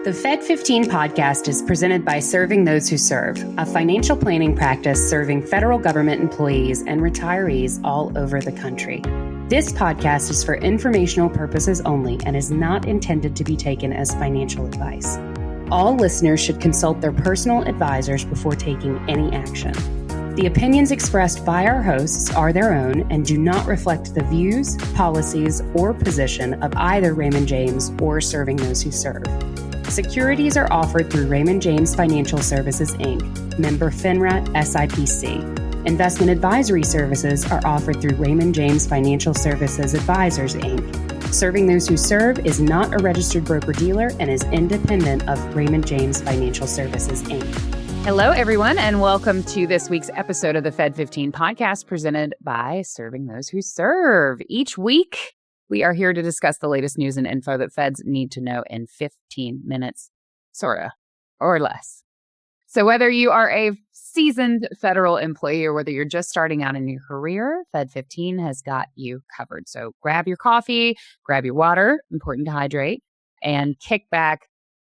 The Fed15 podcast is presented by Serving Those Who Serve, a financial planning practice serving federal government employees and retirees all over the country. This podcast is for informational purposes only and is not intended to be taken as financial advice. All listeners should consult their personal advisors before taking any action. The opinions expressed by our hosts are their own and do not reflect the views, policies, or position of either Raymond James or Serving Those Who Serve. Securities are offered through Raymond James Financial Services, Inc., member FINRA SIPC. Investment advisory services are offered through Raymond James Financial Services Advisors, Inc. Serving Those Who Serve is not a registered broker-dealer and is independent of Raymond James Financial Services, Inc. Hello, everyone, and welcome to this week's episode of the Fed15 podcast presented by Serving Those Who Serve. Each week, we are here to discuss the latest news and info that feds need to know in 15 minutes, sorta, or less. So whether you are a seasoned federal employee or whether you're just starting out in your career, Fed15 has got you covered. So grab your coffee, grab your water, important to hydrate, and kick back.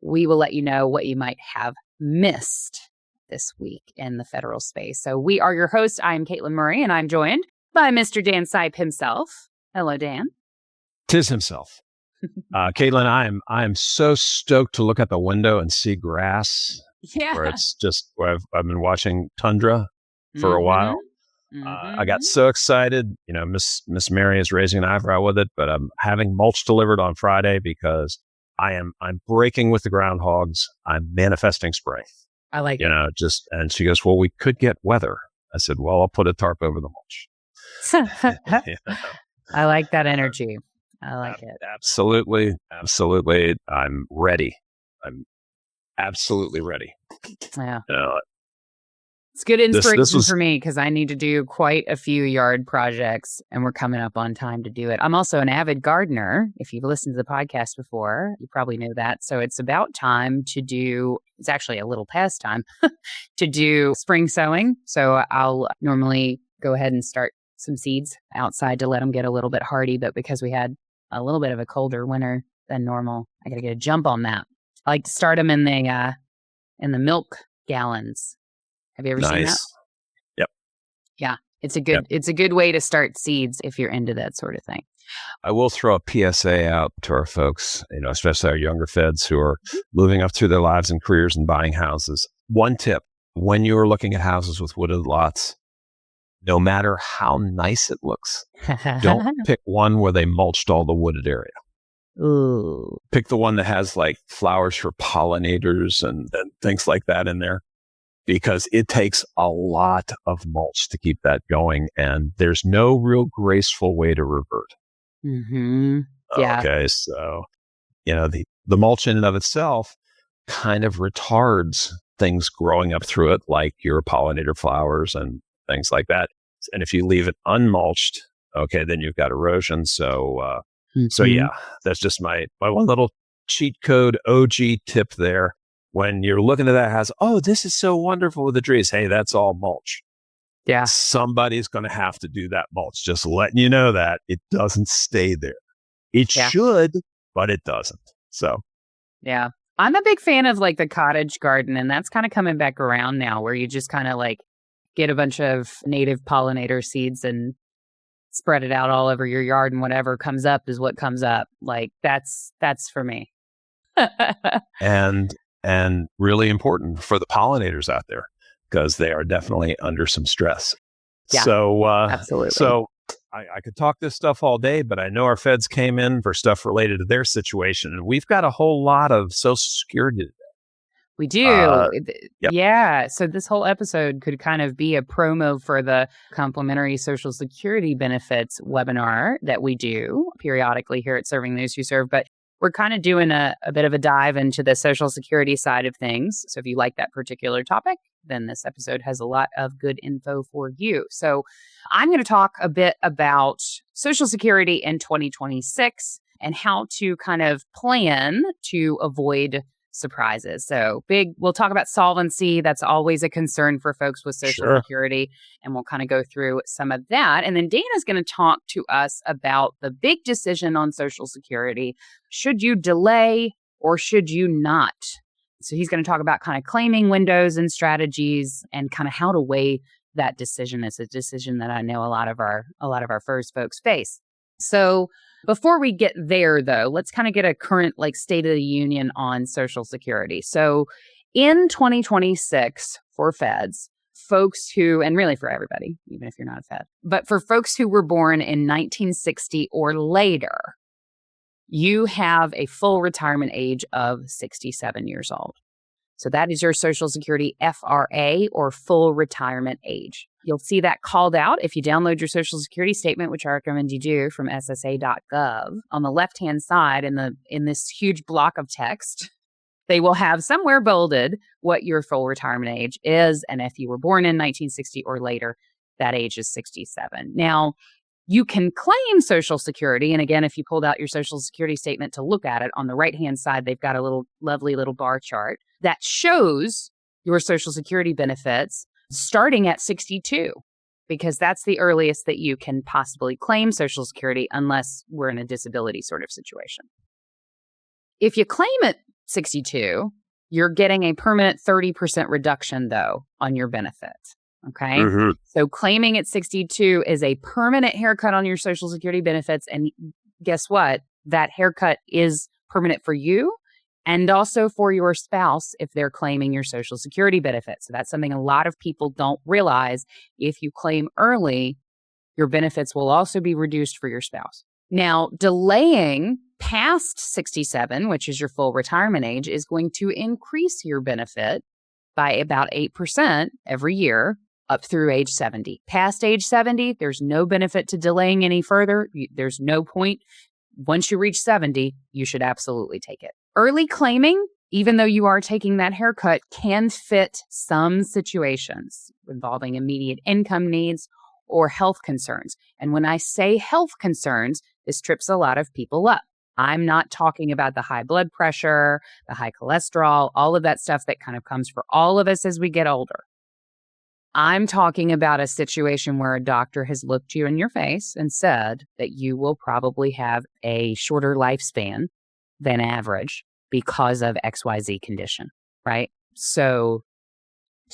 We will let you know what you might have missed this week in the federal space. So we are your hosts. I'm Katelyn Murray, and I'm joined by Mr. Dan Sipe himself. Hello, Dan. Tis himself. Katelyn, I am so stoked to look out the window and see grass. Yeah. Where it's just where I've been watching tundra for a while. I got so excited. You know, Miss Mary is raising an eyebrow with it, but I'm having mulch delivered on Friday because I'm breaking with the groundhogs. I'm manifesting spray. I like it. You know, and she goes, well, we could get weather. I said, well, I'll put a tarp over the mulch. You know? I like that energy. I like it. Absolutely. I'm ready. I'm absolutely ready. Yeah. You It's good inspiration this for me because I need to do quite a few yard projects and we're coming up on time to do it. I'm also an avid gardener. If you've listened to the podcast before, you probably know that. So it's about time to do, it's actually a little past time to do spring sowing. So I'll normally go ahead and start some seeds outside to let them get a little bit hardy. But because we had a little bit of a colder winter than normal, I got to get a jump on that. I like to start them in the milk gallons. Have you ever seen that? Yep. Yeah, it's a good way to start seeds if you're into that sort of thing. I will throw a PSA out to our folks, you know, especially our younger feds who are moving up through their lives and careers and buying houses. One tip, when you're looking at houses with wooded lots, no matter how nice it looks, don't pick one where they mulched all the wooded area. Ooh. Pick the one that has like flowers for pollinators and things like that in there. Because it takes a lot of mulch to keep that going, and there's no real graceful way to revert. Mm-hmm. Yeah. Okay, so, you know, the mulch in and of itself kind of retards things growing up through it, like your pollinator flowers and things like that. And if you leave it unmulched, okay, then you've got erosion. So, so yeah, that's just my one little cheat code OG tip there. When you're looking at that house, oh, this is so wonderful with the trees. Hey, that's all mulch. Yeah. Somebody's going to have to do that mulch. Just letting you know that it doesn't stay there. It should, but it doesn't. So. Yeah. I'm a big fan of like the cottage garden, and that's kind of coming back around now where you just kind of like get a bunch of native pollinator seeds and spread it out all over your yard, and whatever comes up is what comes up. Like that's for me. And really important for the pollinators out there because they are definitely under some stress. Yeah, so, absolutely. So I could talk this stuff all day, but I know our feds came in for stuff related to their situation, and we've got a whole lot of Social Security today. We do. Yep. Yeah. So this whole episode could kind of be a promo for the complimentary Social Security benefits webinar that we do periodically here at Serving Those Who Serve. But we're kind of doing a bit of a dive into the Social Security side of things. So if you like that particular topic, then this episode has a lot of good info for you. So I'm going to talk a bit about Social Security in 2026 and how to kind of plan to avoid surprises. So we'll talk about solvency. That's always a concern for folks with Social Security. And we'll kind of go through some of that. And then Dana's going to talk to us about the big decision on Social Security. Should you delay or should you not? So he's going to talk about kind of claiming windows and strategies and kind of how to weigh that decision. It's a decision that I know a lot of our FERS folks face. So before we get there, though, let's kind of get a current state of the union on Social Security. So in 2026 for feds, folks who, and really for everybody, even if you're not a Fed, but for folks who were born in 1960 or later, you have a full retirement age of 67 years old. So that is your Social Security FRA, or full retirement age. You'll see that called out if you download your Social Security statement, which I recommend you do from ssa.gov. On the left-hand side in this huge block of text, they will have somewhere bolded what your full retirement age is. And if you were born in 1960 or later, that age is 67. Now, you can claim Social Security. And again, if you pulled out your Social Security statement to look at it, on the right-hand side, they've got a lovely little bar chart that shows your Social Security benefits starting at 62, because that's the earliest that you can possibly claim Social Security unless we're in a disability sort of situation. If you claim at 62, you're getting a permanent 30% reduction, though, on your benefits. Okay. Mm-hmm. So claiming at 62 is a permanent haircut on your Social Security benefits. And guess what? That haircut is permanent for you and also for your spouse if they're claiming your Social Security benefits. So that's something a lot of people don't realize. If you claim early, your benefits will also be reduced for your spouse. Now, delaying past 67, which is your full retirement age, is going to increase your benefit by about 8% every year up through age 70. Past age 70, there's no benefit to delaying any further. There's no point. Once you reach 70, you should absolutely take it. Early claiming, even though you are taking that haircut, can fit some situations involving immediate income needs or health concerns. And when I say health concerns, this trips a lot of people up. I'm not talking about the high blood pressure, the high cholesterol, all of that stuff that kind of comes for all of us as we get older. I'm talking about a situation where a doctor has looked you in your face and said that you will probably have a shorter lifespan than average because of XYZ condition, right? So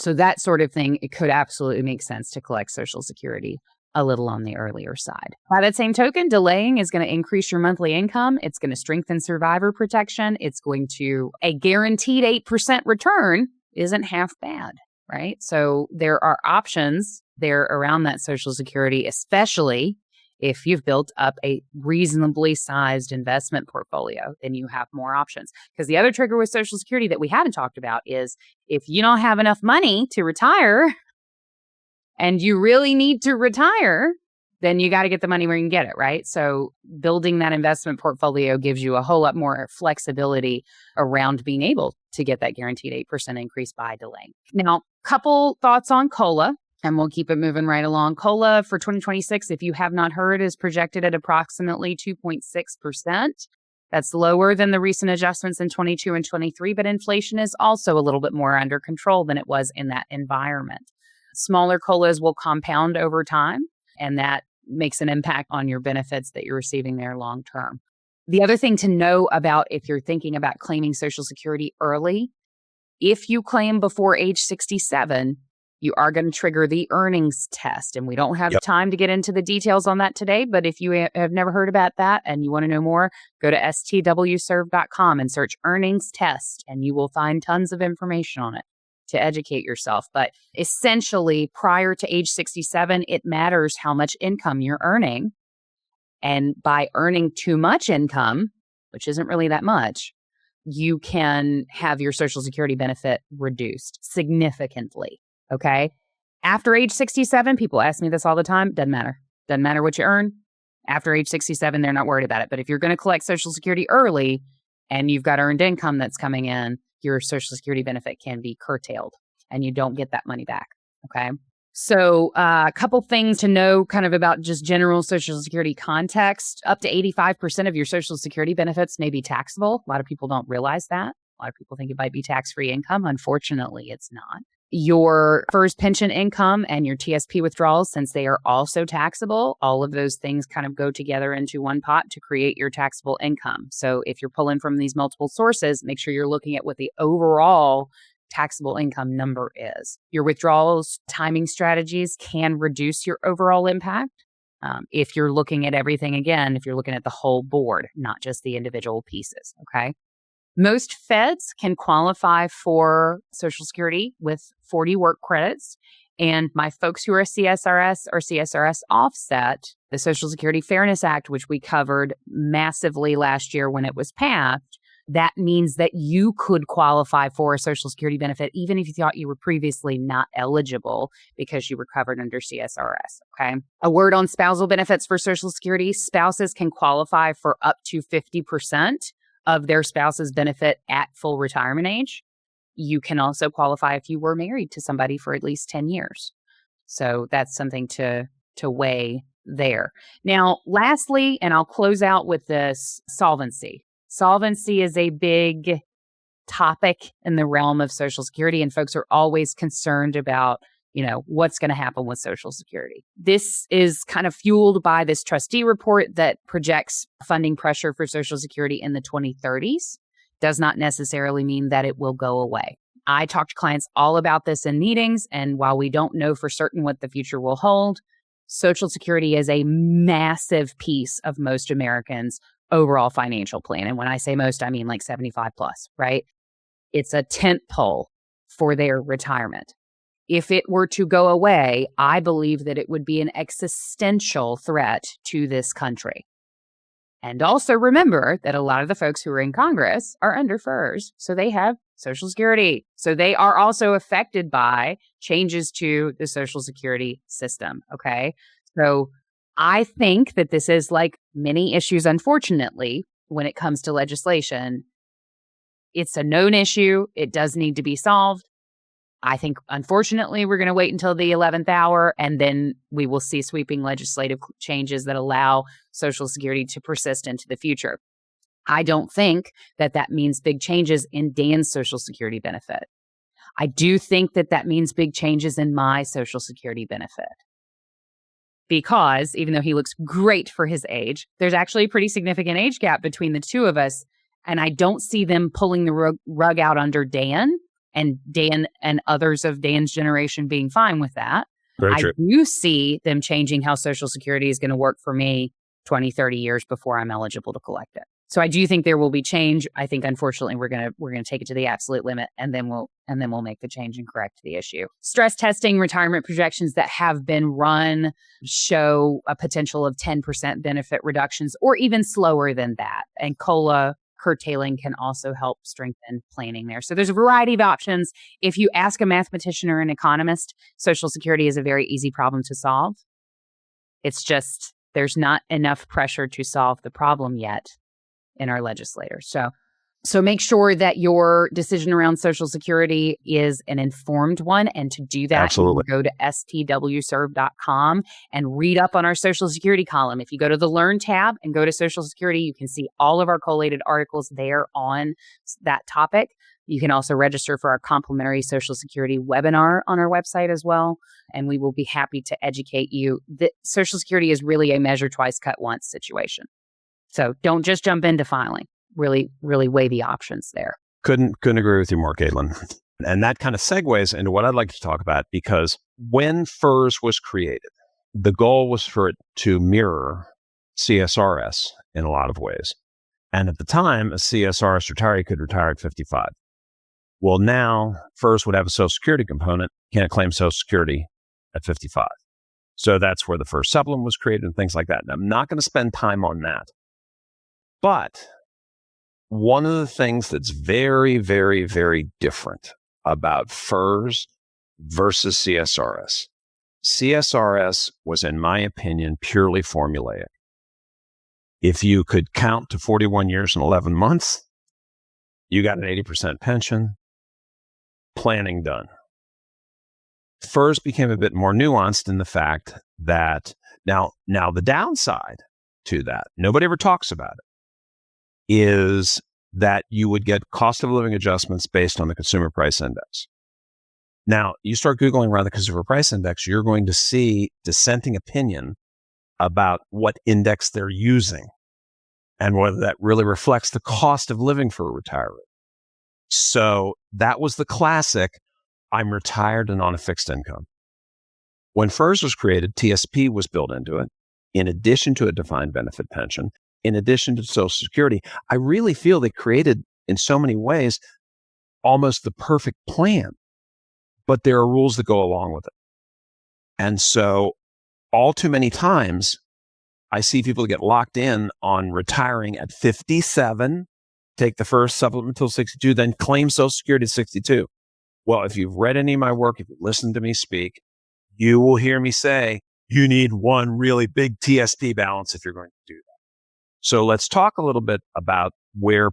that sort of thing, it could absolutely make sense to collect Social Security a little on the earlier side. By that same token, delaying is going to increase your monthly income. It's going to strengthen survivor protection. It's going to, a guaranteed 8% return isn't half bad, right? So there are options there around that Social Security, especially if you've built up a reasonably sized investment portfolio, then you have more options. Because the other trigger with Social Security that we haven't talked about is if you don't have enough money to retire and you really need to retire, then you got to get the money where you can get it, right? So building that investment portfolio gives you a whole lot more flexibility around being able to get that guaranteed 8% increase by delaying. Now, couple thoughts on COLA, and we'll keep it moving right along. COLA for 2026, if you have not heard, is projected at approximately 2.6%. That's lower than the recent adjustments in 22 and 23, but inflation is also a little bit more under control than it was in that environment. Smaller COLAs will compound over time, and that makes an impact on your benefits that you're receiving there long term. The other thing to know about if you're thinking about claiming Social Security early, if you claim before age 67, you are going to trigger the earnings test. And we don't have time to get into the details on that today, but if you have never heard about that and you want to know more, go to STWServe.com and search earnings test, and you will find tons of information on it to educate yourself. But essentially, prior to age 67, it matters how much income you're earning. And by earning too much income, which isn't really that much, you can have your Social Security benefit reduced significantly. Okay. After age 67, people ask me this all the time. Doesn't matter. Doesn't matter what you earn. After age 67, they're not worried about it. But if you're going to collect Social Security early and you've got earned income that's coming in, your Social Security benefit can be curtailed and you don't get that money back. Okay. So a couple things to know kind of about just general Social Security context. Up to 85% of your Social Security benefits may be taxable. A lot of people don't realize that. A lot of people think it might be tax-free income. Unfortunately, it's not. Your FERS pension income and your TSP withdrawals, since they are also taxable, all of those things kind of go together into one pot to create your taxable income. So if you're pulling from these multiple sources, make sure you're looking at what the overall taxable income number is. Your withdrawals timing strategies can reduce your overall impact. If you're looking at everything again, if you're looking at the whole board, not just the individual pieces, okay? Most feds can qualify for Social Security with 40 work credits. And my folks who are CSRS or CSRS offset, the Social Security Fairness Act, which we covered massively last year when it was passed, that means that you could qualify for a Social Security benefit even if you thought you were previously not eligible because you were covered under CSRS, okay? A word on spousal benefits for Social Security. Spouses can qualify for up to 50% of their spouse's benefit at full retirement age. You can also qualify if you were married to somebody for at least 10 years. So that's something to weigh there. Now, lastly, and I'll close out with this, solvency. Solvency is a big topic in the realm of Social Security, and folks are always concerned about, what's going to happen with Social Security. This is kind of fueled by this trustee report that projects funding pressure for Social Security in the 2030s. Does not necessarily mean that it will go away. I talk to clients all about this in meetings, and while we don't know for certain what the future will hold, Social Security is a massive piece of most Americans' overall financial plan. And when I say most, I mean like 75 plus, right? It's a tent pole for their retirement. If it were to go away, I believe that it would be an existential threat to this country. And also remember that a lot of the folks who are in Congress are under FERS, so they have Social Security. So they are also affected by changes to the Social Security system, okay? So I think that this is like many issues, unfortunately, when it comes to legislation. It's a known issue. It does need to be solved. I think, unfortunately, we're going to wait until the 11th hour, and then we will see sweeping legislative changes that allow Social Security to persist into the future. I don't think that that means big changes in Dan's Social Security benefit. I do think that that means big changes in my Social Security benefit. Because even though he looks great for his age, there's actually a pretty significant age gap between the two of us, and I don't see them pulling the rug out under Dan. And Dan and others of Dan's generation being fine with that. Very true. I do see them changing how Social Security is going to work for me 20, 30 years before I'm eligible to collect it. So I do think there will be change. I think, unfortunately, we're going to take it to the absolute limit, and then we'll make the change and correct the issue. Stress testing retirement projections that have been run show a potential of 10% benefit reductions, or even slower than that. And COLA curtailing can also help strengthen planning there. So there's a variety of options. If you ask a mathematician or an economist, Social Security is a very easy problem to solve. It's just there's not enough pressure to solve the problem yet in our legislators. So make sure that your decision around Social Security is an informed one. And to do that, Absolutely. You can go to STWServe.com and read up on our Social Security column. If you go to the Learn tab and go to Social Security, you can see all of our collated articles there on that topic. You can also register for our complimentary Social Security webinar on our website as well. And we will be happy to educate you. The Social Security is really a measure twice, cut once situation. So don't just jump into filing. Really, really weigh the options there. Couldn't agree with you more, Katelyn. And that kind of segues into what I'd like to talk about, because when FERS was created, the goal was for it to mirror CSRS in a lot of ways. And at the time, a CSRS retiree could retire at 55. Well, now FERS would have a Social Security component, can't claim Social Security at 55. So that's where the FERS supplement was created and things like that. And I'm not going to spend time on that. But one of the things that's very, very, very different about FERS versus CSRS. CSRS was, in my opinion, purely formulaic. If you could count to 41 years and 11 months, you got an 80% pension, planning done. FERS became a bit more nuanced in the fact that now the downside to that, nobody ever talks about it, is that you would get cost of living adjustments based on the consumer price index. Now, you start Googling around the consumer price index, you're going to see dissenting opinion about what index they're using and whether that really reflects the cost of living for a retiree. So that was the classic, I'm retired and on a fixed income. When FERS was created, TSP was built into it, in addition to a defined benefit pension, in addition to Social Security. I really feel they created, in so many ways, almost the perfect plan, but there are rules that go along with it. And so all too many times, I see people get locked in on retiring at 57, take the first supplement until 62, then claim Social Security at 62. Well, if you've read any of my work, if you listen to me speak, you will hear me say, you need one really big TSP balance if you're going to do that. So let's talk a little bit about where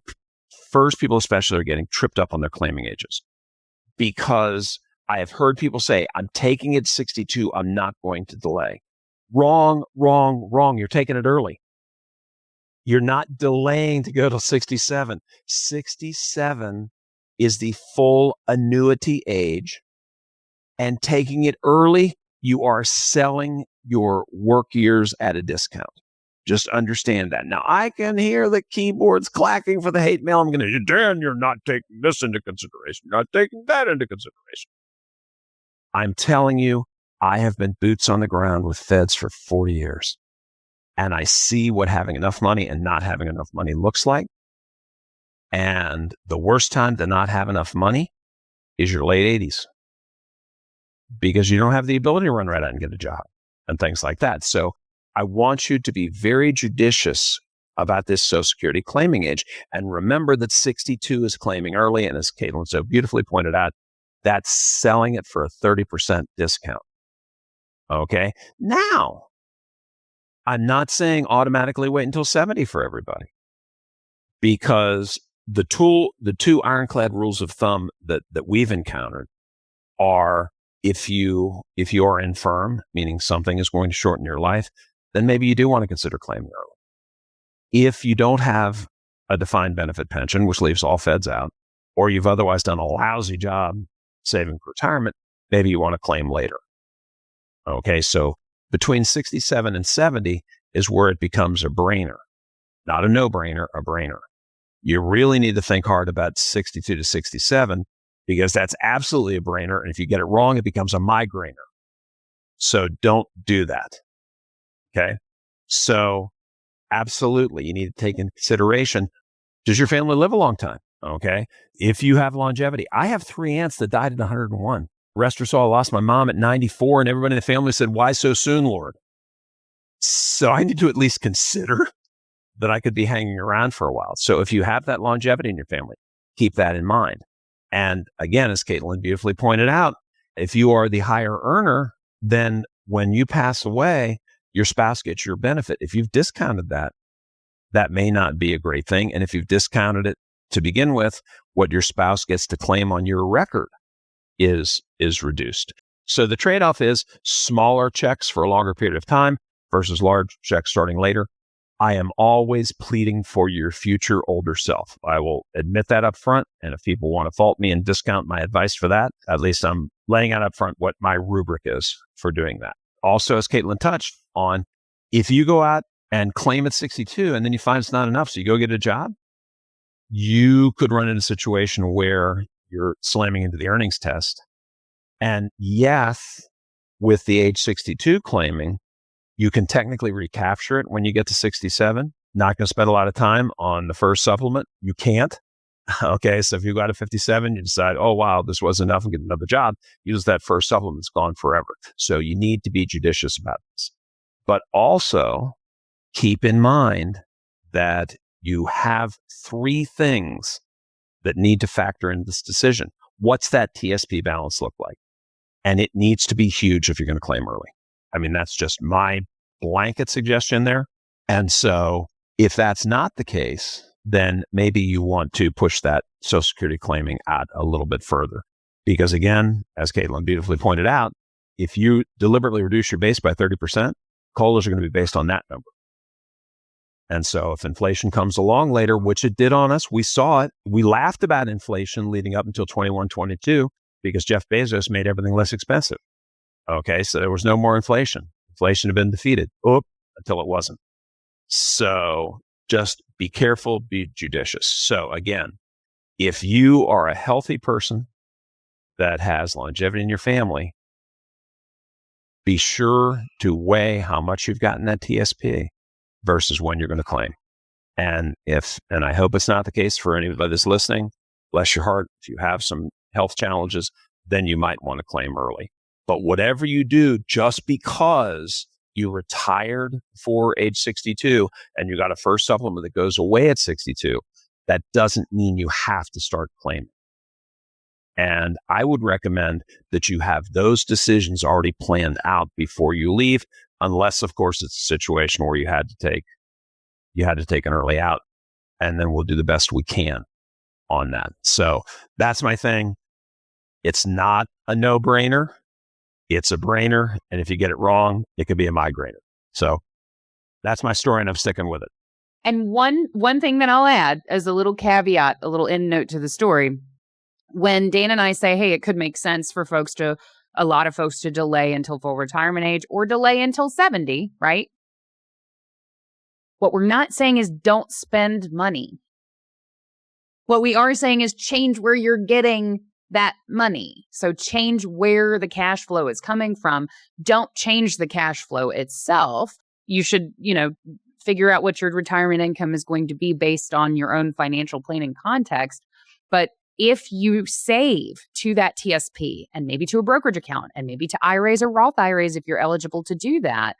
FERS people especially are getting tripped up on their claiming ages. Because I have heard people say, I'm taking it 62, I'm not going to delay. Wrong, wrong, wrong. You're taking it early. You're not delaying to go to 67. 67 is the full annuity age. And taking it early, you are selling your work years at a discount. Just understand that. Now, I can hear the keyboards clacking for the hate mail. I'm going to, Dan, you're not taking this into consideration. You're not taking that into consideration. I'm telling you, I have been boots on the ground with feds for 40 years. And I see what having enough money and not having enough money looks like. And the worst time to not have enough money is your late 80s. Because you don't have the ability to run right out and get a job and things like that. So I want you to be very judicious about this Social Security claiming age. And remember that 62 is claiming early. And as Katelyn so beautifully pointed out, that's selling it for a 30% discount. Okay. Now, I'm not saying automatically wait until 70 for everybody, because the two ironclad rules of thumb that we've encountered are, if you are infirm, meaning something is going to shorten your life, then maybe you do want to consider claiming early. If you don't have a defined benefit pension, which leaves all feds out, or you've otherwise done a lousy job saving for retirement, maybe you want to claim later. Okay, so between 67 and 70 is where it becomes a brainer. Not a no-brainer, a brainer. You really need to think hard about 62 to 67, because that's absolutely a brainer. And if you get it wrong, it becomes a migrainer. So don't do that. Okay. So absolutely, you need to take into consideration, does your family live a long time? Okay. If you have longevity, I have 3 aunts that died at 101. Rest her soul, I lost my mom at 94, and everybody in the family said, why so soon, Lord? So I need to at least consider that I could be hanging around for a while. So if you have that longevity in your family, keep that in mind. And again, as Katelyn beautifully pointed out, if you are the higher earner, then when you pass away, your spouse gets your benefit. If you've discounted that, that may not be a great thing. And if you've discounted it to begin with, what your spouse gets to claim on your record is reduced. So the trade-off is smaller checks for a longer period of time versus large checks starting later. I am always pleading for your future older self. I will admit that up front. And if people want to fault me and discount my advice for that, at least I'm laying out up front what my rubric is for doing that. Also, as Katelyn touched on, if you go out and claim at 62 and then you find it's not enough, so you go get a job, you could run into a situation where you're slamming into the earnings test. And yes, with the age 62 claiming, you can technically recapture it when you get to 67. Not going to spend a lot of time on the first supplement. You can't. Okay, so if you got to 57, you decide, oh, wow, this wasn't enough and get another job. Use that first supplement, it's gone forever. So you need to be judicious about this. But also keep in mind that you have 3 things that need to factor in this decision. What's that TSP balance look like? And it needs to be huge if you're going to claim early. I mean, that's just my blanket suggestion there. And so if that's not the case, then maybe you want to push that Social Security claiming out a little bit further. Because again, as Katelyn beautifully pointed out, if you deliberately reduce your base by 30%, COLAs are going to be based on that number. And so if inflation comes along later, which it did on us, we saw it. We laughed about inflation leading up until 21, 22. because Jeff Bezos made everything less expensive. Okay, so there was no more inflation. Inflation had been defeated until it wasn't. So just be careful, be judicious. So again, if you are a healthy person that has longevity in your family, be sure to weigh how much you've got in that TSP versus when you're going to claim. And I hope it's not the case for anybody that's listening, bless your heart, if you have some health challenges, then you might want to claim early. But whatever you do, just because you retired before age 62 and you got a FERS supplement that goes away at 62, that doesn't mean you have to start claiming. And I would recommend that you have those decisions already planned out before you leave, unless, of course, it's a situation where you had to take an early out, and then we'll do the best we can on that. So that's my thing. It's not a no-brainer. It's a brainer. And if you get it wrong, it could be a migrainer. So that's my story, and I'm sticking with it. And one thing that I'll add as a little caveat, a little end note to the story, when Dan and I say, hey, it could make sense for a lot of folks to delay until full retirement age or delay until 70, right? What we're not saying is don't spend money. What we are saying is change where you're getting that money. So change where the cash flow is coming from. Don't change the cash flow itself. You should, figure out what your retirement income is going to be based on your own financial planning context. But if you save to that TSP and maybe to a brokerage account and maybe to IRAs or Roth IRAs if you're eligible to do that,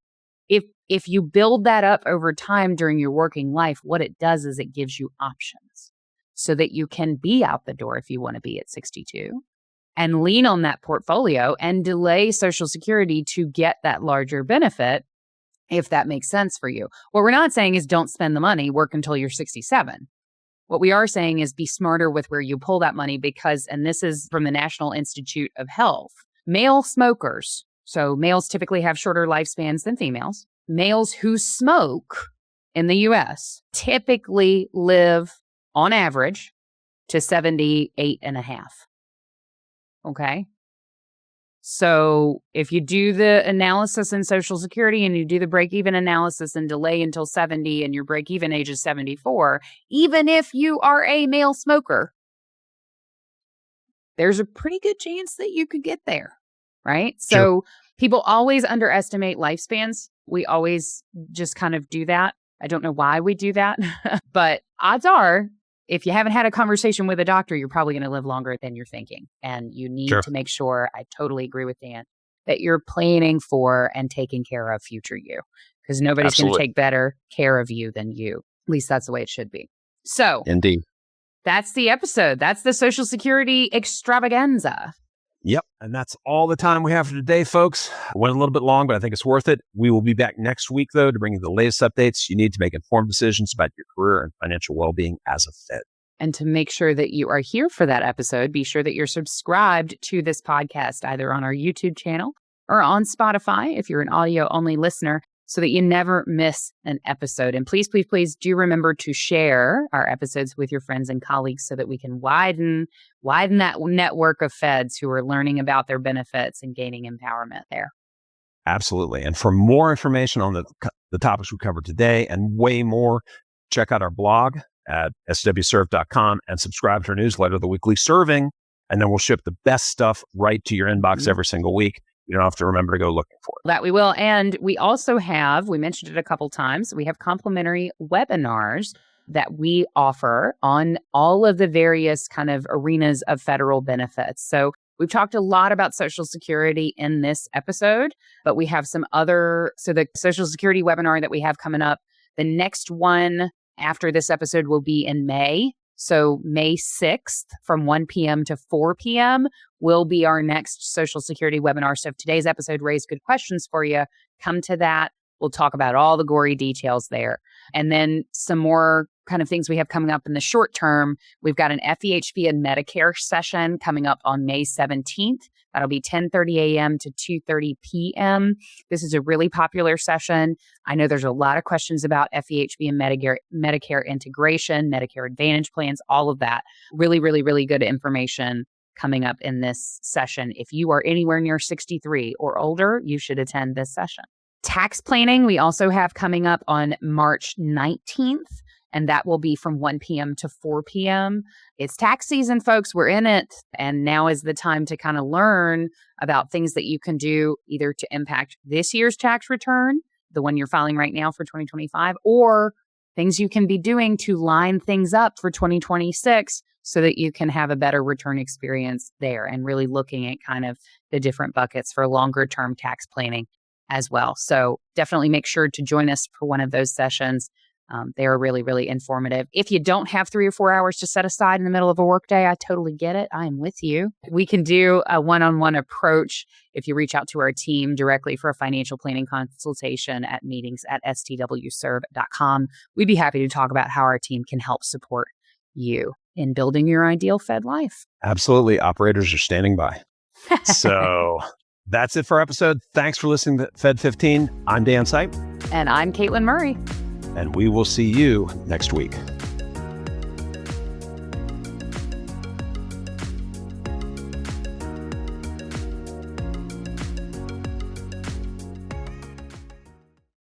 if you build that up over time during your working life, what it does is it gives you options so that you can be out the door if you want to be at 62 and lean on that portfolio and delay Social Security to get that larger benefit if that makes sense for you. What we're not saying is don't spend the money, work until you're 67. What we are saying is be smarter with where you pull that money because, and this is from the National Institute of Health, male smokers, so males typically have shorter lifespans than females. Males who smoke in the U.S. typically live on average to 78 and a half. Okay. So if you do the analysis in Social Security and you do the break-even analysis and delay until 70 and your break-even age is 74, even if you are a male smoker, there's a pretty good chance that you could get there, right? Sure. So people always underestimate lifespans. We always just kind of do that. I don't know why we do that, but odds are, if you haven't had a conversation with a doctor, you're probably going to live longer than you're thinking. And you need to make sure, I totally agree with Dan, that you're planning for and taking care of future you. Because nobody's going to take better care of you than you. At least that's the way it should be. So, indeed, that's the episode. That's the Social Security extravaganza. Yep. And that's all the time we have for today, folks. Went a little bit long, but I think it's worth it. We will be back next week, though, to bring you the latest updates you need to make informed decisions about your career and financial well-being as a Fed. And to make sure that you are here for that episode, be sure that you're subscribed to this podcast, either on our YouTube channel or on Spotify, if you're an audio-only listener, so that you never miss an episode. And please, please, please do remember to share our episodes with your friends and colleagues so that we can widen that network of Feds who are learning about their benefits and gaining empowerment there. Absolutely. And for more information on the topics we covered today and way more, check out our blog at STWServe.com and subscribe to our newsletter, The Weekly Serving, and then we'll ship the best stuff right to your inbox every single week. You don't have to remember to go looking for it. That we will. And we also have, we mentioned it a couple times, we have complimentary webinars that we offer on all of the various kind of arenas of federal benefits. So we've talked a lot about Social Security in this episode, but we have some other, so the Social Security webinar that we have coming up, the next one after this episode will be in May. So May 6th from 1 p.m. to 4 p.m. will be our next Social Security webinar. So if today's episode raised good questions for you, come to that. We'll talk about all the gory details there. And then some more kind of things we have coming up in the short term. We've got an FEHB and Medicare session coming up on May 17th. That'll be 10:30 a.m. to 2:30 p.m. This is a really popular session. I know there's a lot of questions about FEHB and Medicare integration, Medicare Advantage plans, all of that. Really, really, really good information coming up in this session. If you are anywhere near 63 or older, you should attend this session. Tax planning, we also have coming up on March 19th, and that will be from 1 p.m. to 4 p.m. It's tax season, folks. We're in it. And now is the time to kind of learn about things that you can do either to impact this year's tax return, the one you're filing right now for 2025, or things you can be doing to line things up for 2026 so that you can have a better return experience there, and really looking at kind of the different buckets for longer term tax planning as well. So definitely make sure to join us for one of those sessions. They are really, really informative. If you don't have 3 or 4 hours to set aside in the middle of a workday, I totally get it. I'm with you. We can do a one-on-one approach if you reach out to our team directly for a financial planning consultation at meetings@stwserve.com. We'd be happy to talk about how our team can help support you in building your ideal Fed life. Absolutely. Operators are standing by. So that's it for our episode. Thanks for listening to Fed15. I'm Dan Sipe. And I'm Katelyn Murray. And we will see you next week.